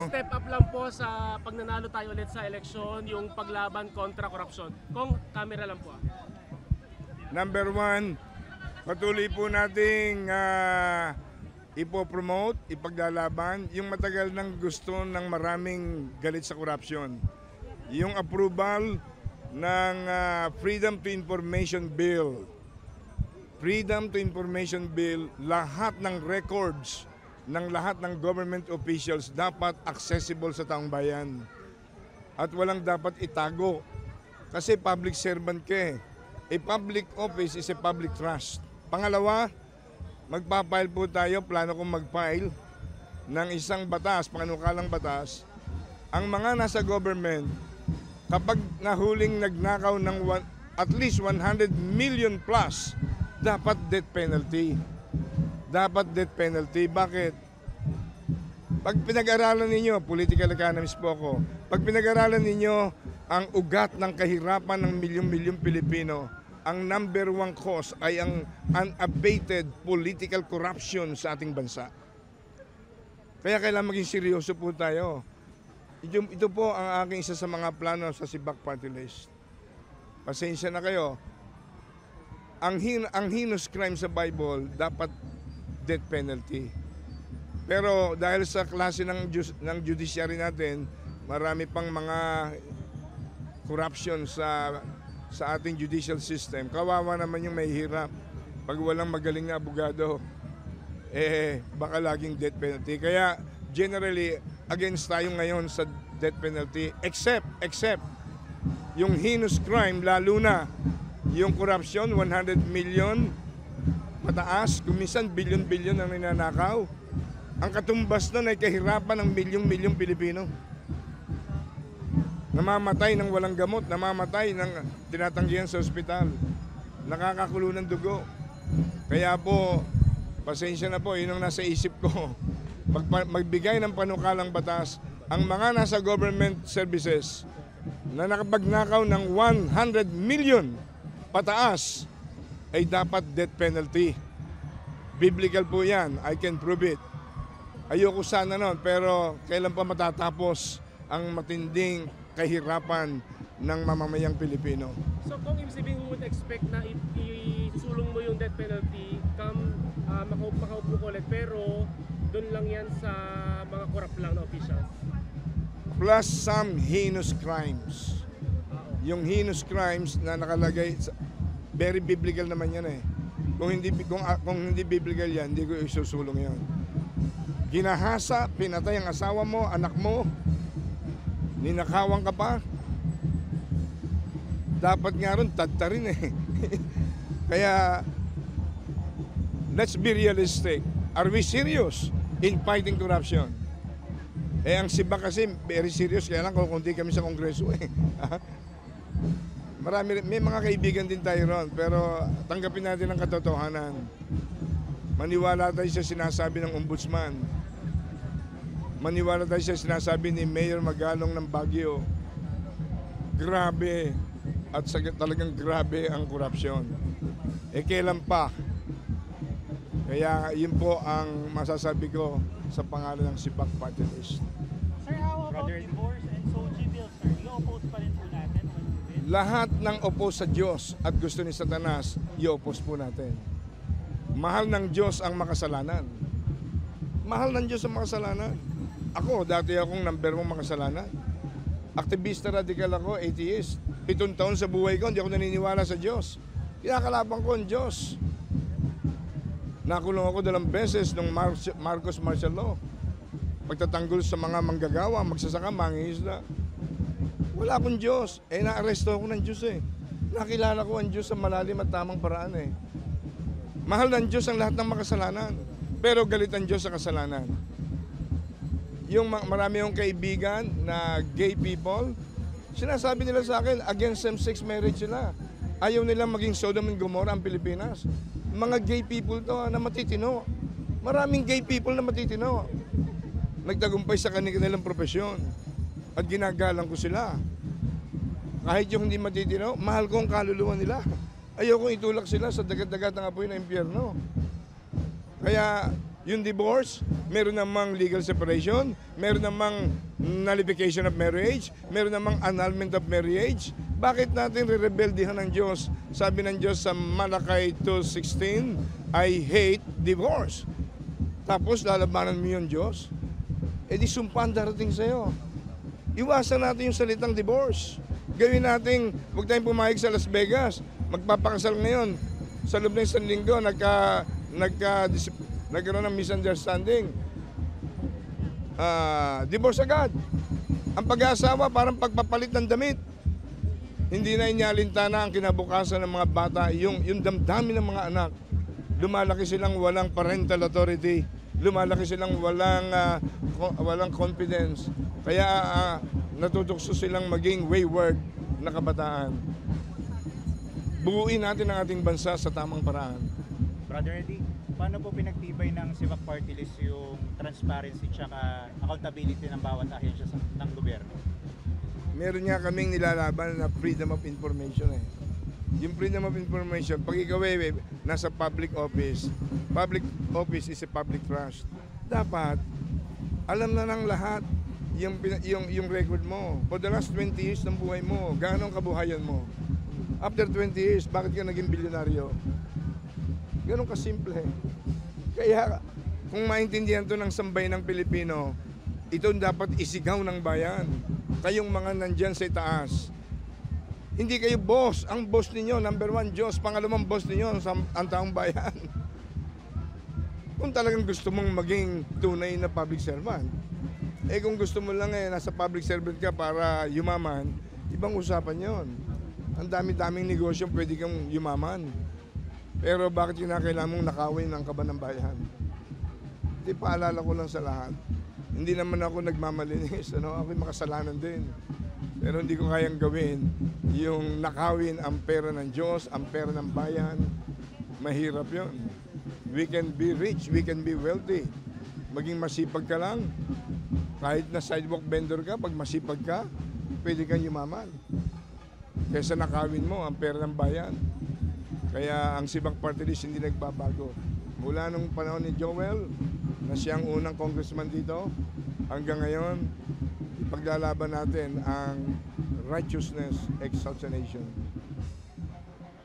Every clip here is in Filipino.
Step up lang po sa pag nanalo tayo ulit sa eleksyon, yung paglaban kontra korupsyon. Kung camera lang po. Number one, patuloy po nating ipopromote, ipaglalaban yung matagal nang gusto ng maraming galit sa korupsyon. Yung approval ng Freedom to Information Bill. Freedom to Information Bill, lahat ng records ng lahat ng government officials dapat accessible sa taong bayan. At walang dapat itago. Kasi public servant ka eh. A public office is a public trust. Pangalawa, magpapile po tayo, plano kong mag-file ng isang batas, panukalang batas. Ang mga nasa government, kapag nahuling nagnakaw ng at least 100 million plus, dapat death penalty. Dapat death penalty. Bakit? Pag pinag-aralan ninyo, political economist po ako, pag pinag-aralan ninyo ang ugat ng kahirapan ng milyong-milyong Pilipino, ang number one cause ay ang unabated political corruption sa ating bansa. Kaya kailangan maging seryoso po tayo. Ito po ang aking isa sa mga plano sa Sibak Party List. Pasensya na kayo. Ang heinous crime sa Bible, dapat death penalty. Pero dahil sa klase ng judiciary natin, marami pang mga corruption sa ating judicial system. Kawawa naman yung may hirap. Pag walang magaling na abogado, baka laging death penalty. Kaya generally, against tayo ngayon sa death penalty, except yung heinous crime, lalo na yung corruption, 100 million, mataas, kuminsan billion-billion ang ninanakaw. Ang katumbas nun ay kahirapan ng milyong-milyong Pilipino. Namamatay ng walang gamot, namamatay ng tinatanggihan sa ospital, nakakakulo ng dugo. Kaya po, pasensya na po, yun ang nasa isip ko. Magbigay ng panukalang batas, ang mga nasa government services na nakapagnakaw ng 100 million pataas ay dapat death penalty. Biblical po yan, I can prove it. Ayoko sana nun, pero kailan pa matatapos ang matinding kahirapan ng mamamayang Pilipino. So kung ibig sabihin mo expect na isulong mo yung death penalty, makaupo ko ulit, pero doon lang yan sa mga corrupt lang na officials? Plus some heinous crimes. Yung heinous crimes na nakalagay, very biblical naman yan eh. Kung hindi biblical yan, hindi ko isusulong yan. Ginahasa, pinatay ang asawa mo, anak mo, ninakawan ka pa, dapat nga rin tadtarin eh. Kaya, let's be realistic. Are we serious in fighting corruption? Ang Sibak kasi very serious, kaya lang kung hindi kami sa Kongreso eh. May mga kaibigan din tayo ron, pero tanggapin natin ang katotohanan. Maniwala tayo sa sinasabi ng ombudsman. Maniwala tayo sa sinasabi ni Mayor Magalong ng Baguio. Grabe at talagang grabe ang korupsyon. Kailan pa? Kaya yun po ang masasabi ko sa pangalan ng Sibak Party List. Sir, how about divorce and SOGI bill, sir? I-oppose pa rin po natin? Lahat ng oppose sa Diyos at gusto ni Satanas, i-oppose po natin. Mahal ng Diyos ang makasalanan. Mahal ng Diyos ang makasalanan. Ako, dati akong number 1 makasalanan. Aktivista radikal ako, atheist. 7 taon sa buhay ko, hindi ako naniniwala sa Diyos. Kinakalaban ko ang Diyos. Nakulong ako 2 beses nung Marcos martial law. Pagtatanggol sa mga manggagawa, magsasaka, mangingisda. Wala akong Diyos. Naaresto ako ng Diyos eh. Nakilala ko ang Diyos sa malalim at tamang paraan eh. Mahal ng Diyos ang lahat ng makasalanan. Pero galit ang Diyos sa kasalanan. Yung marami yung kaibigan na gay people, sinasabi nila sa akin, against same-sex marriage sila. Ayaw nilang maging Sodom and Gomorrah ang Pilipinas. Mga gay people to na matitino. Maraming gay people na matitino. Nagtagumpay sa kanilang propesyon. At ginagalang ko sila. Kahit yung hindi matitino, mahal ko ang kaluluwa nila. Ayaw kong itulak sila sa dagat-dagat ng apoy ng impyerno. Kaya yung divorce, meron namang legal separation, meron namang nullification of marriage, meron namang annulment of marriage. Bakit natin re-rebeldihan ng Diyos? Sabi ng Diyos sa Malakay 2:16, I hate divorce. Tapos lalabanan mo yung Diyos? Eh di sumpa ang darating sa'yo. Iwasan natin yung salitang divorce. Gawin natin, huwag tayong pumayag sa Las Vegas. Magpapakasal ngayon. Sa loob ng isang linggo, nagkaroon ng misunderstanding. Divorce agad. Ang pag-aasawa parang pagpapalit ng damit. Hindi na inyalintana ang kinabukasan ng mga bata, yung damdamin ng mga anak. Lumalaki silang walang parental authority. Lumalaki silang walang confidence. Kaya natutukso silang maging wayward na kabataan. Buuin natin ang ating bansa sa tamang paraan. Brother Eddie, paano po pinagtibay ng Civac Party List yung transparency tsaka accountability ng bawat ahensya ng gobyerno? Meron nga kaming nilalaban na freedom of information eh. Yung freedom of information, pag ikaw nasa public office is a public trust. Dapat, alam na ng lahat yung record mo. For the last 20 years ng buhay mo, gaano ang kabuhayan mo? After 20 years, bakit ka naging bilyonaryo? Ganon kasimple. Kaya, kung maintindihan to ng sambay ng Pilipino, ito dapat isigaw ng bayan. Kayong mga nandyan sa itaas. Hindi kayo boss. Ang boss ninyo, number 1 Diyos. Pangalawang boss ninyo, ang taong bayan. Kung talagang gusto mong maging tunay na public servant, kung gusto mo lang nasa public servant ka para yumaman, ibang usapan yon. Ang dami-daming negosyo pwede kang yumaman. Pero bakit kinakailangan mong nakawin ang kaban ng bayan? Hindi, paalala ko lang sa lahat. Hindi naman ako nagmamalinis. Ako'y makasalanan din. Pero hindi ko kayang gawin yung nakawin ang pera ng Diyos, ang pera ng bayan. Mahirap yon. We can be rich, we can be wealthy. Maging masipag ka lang. Kahit na sidewalk vendor ka, pag masipag ka, pwede kang yumaman. Kaysa nakawin mo ang pera ng bayan. Kaya ang Civac Party List hindi nagbabago. Mula nung panahon ni Joel, na siyang unang congressman dito, hanggang ngayon, ipaglalaban natin ang righteousness exalts a nation.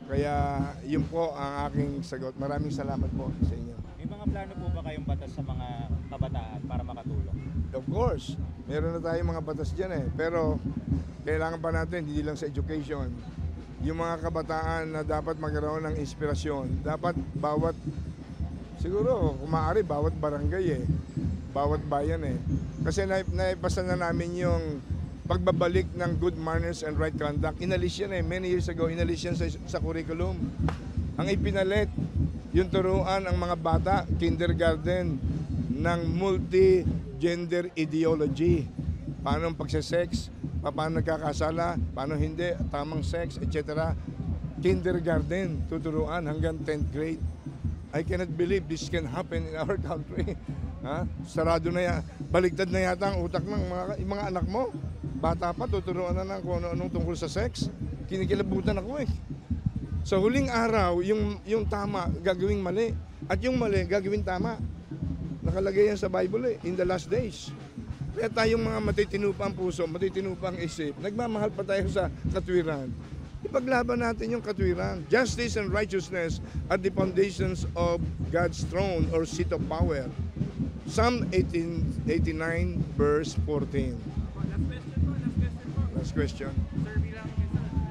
Kaya yun po ang aking sagot. Maraming salamat po sa inyo. May mga plano po ba kayong batas sa mga kabataan para makatulong? Of course, meron na tayong mga batas dyan eh. Pero kailangan pa natin, hindi lang sa education, yung mga kabataan na dapat magkaroon ng inspirasyon. Dapat bawat, siguro kung maaari, bawat barangay bawat bayan Kasi naipasa na namin yung pagbabalik ng good manners and right conduct. Inalis yan many years ago, inalis yan sa curriculum. Ang ipinalit, yung turuan ang mga bata, kindergarten, ng multi-gender ideology. Paano ang pagsisex, paano nagkakasala, paano hindi, tamang sex, etc. Kindergarten, tuturuan hanggang 10th grade. I cannot believe this can happen in our country. Sarado na yan. Baligtad na yata ang utak ng mga anak mo. Bata pa, tuturuan na ng kung anong tungkol sa sex. Kinikilabutan ako Sa huling araw, yung tama, gagawing mali. At yung mali, gagawin tama. Nakalagay yan sa Bible in the last days. Kaya tayong mga matitino pa ang puso, matitino pa ang isip, nagmamahal pa tayo sa katwiran. Ipaglaban natin yung katwiran. Justice and righteousness are the foundations of God's throne or seat of power. Psalm 89 verse 14. Last question. Sir, bilang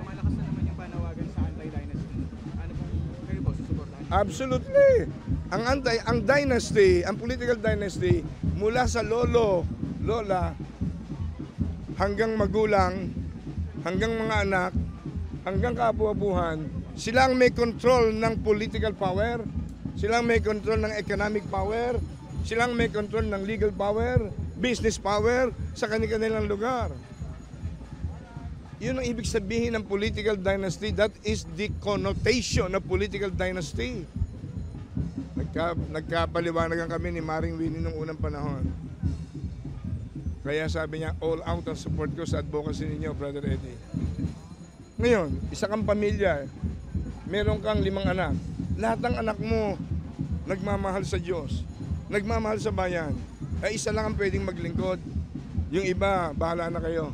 lumalakas na naman yung panawagan sa anti-dynasty, ano pong kayo po susuportahan? Absolutely. Ang dynasty, ang political dynasty, mula sa lolo, lola, hanggang magulang, hanggang mga anak, hanggang kaabu-abuhan, sila ang may control ng political power, sila ang may control ng economic power, sila ang may control ng legal power, business power sa kanilang lugar. Yun ang ibig sabihin ng political dynasty. That is the connotation of political dynasty. Nagkapaliwanagan kami ni Maring Winnie nung unang panahon. Kaya sabi niya, all out ang support ko sa advocacy ninyo, Brother Eddie. Ngayon, isa kang pamilya, meron kang 5 anak. Lahat ng anak mo nagmamahal sa Diyos. nagmamahal sa bayan. Isa lang ang pwedeng maglingkod. Yung iba, bahala na kayo.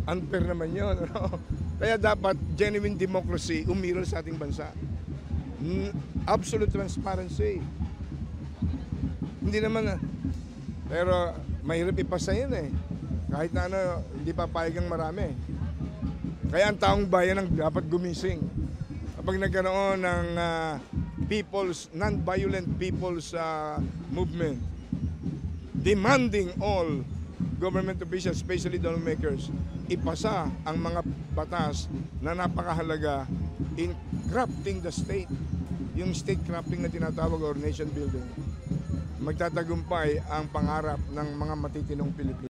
Unfair naman yun. Ano? Kaya dapat genuine democracy umiral sa ating bansa. Absolute transparency. Hindi naman, pero mahirap ipasa yun eh. Kahit na ano, hindi papayag ang marami. Kaya ang taong bayan ang dapat gumising. Kapag nagkaroon ng non-violent people's movement, demanding all government officials, especially the lawmakers, ipasa ang mga batas na napakahalaga in crafting the state, yung state crafting na tinatawag or nation building. Magtatagumpay ang pangarap ng mga matitinong Pilipino.